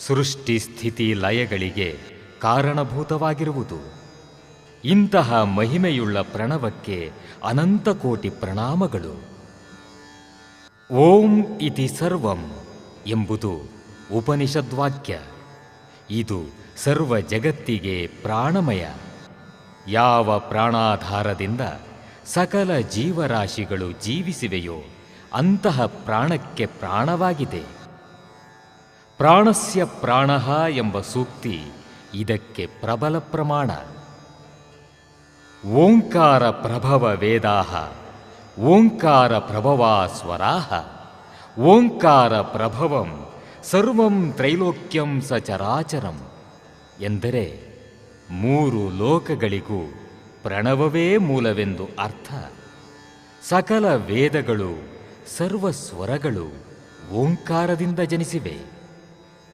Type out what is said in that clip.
ಸೃಷ್ಟಿ ಸ್ಥಿತಿ ಲಯಗಳಿಗೆ ಕಾರಣಭೂತವಾಗಿರುವುದು. ಇಂತಹ ಮಹಿಮೆಯುಳ್ಳ ಪ್ರಣವಕ್ಕೆ ಅನಂತ ಕೋಟಿ ಪ್ರಣಾಮಗಳು. ಓಂ ಇತಿ ಸರ್ವಂ ಎಂಬುದು ಉಪನಿಷದ್ವಾಕ್ಯ. ಇದು ಸರ್ವ ಜಗತ್ತಿಗೆ ಪ್ರಾಣಮಯ. ಯಾವ ಪ್ರಾಣಾಧಾರದಿಂದ ಸಕಲ ಜೀವರಾಶಿಗಳು ಜೀವಿಸಿವೆಯೋ ಅಂತಹ ಪ್ರಾಣಕ್ಕೆ ಪ್ರಾಣವಾಗಿದೆ. ಪ್ರಾಣಸ್ಯ ಪ್ರಾಣಃ ಎಂಬ ಸೂಕ್ತಿ ಇದಕ್ಕೆ ಪ್ರಬಲ ಪ್ರಮಾಣ. ಓಂಕಾರ ಪ್ರಭವ ವೇದಾಃ ಓಂಕಾರ ಪ್ರಭವಾ ಸ್ವರಾಃ ಓಂಕಾರ ಪ್ರಭವಂ ಸರ್ವಂ ತ್ರೈಲೋಕ್ಯಂ ಸಚರಾಚರಂ ಎಂದರೆ ಮೂರು ಲೋಕಗಳಿಗೂ ಪ್ರಣವವೇ ಮೂಲವೆಂದು ಅರ್ಥ. ಸಕಲ ವೇದಗಳು ಸರ್ವ ಸ್ವರಗಳು ಓಂಕಾರದಿಂದ ಜನಿಸಿವೆ.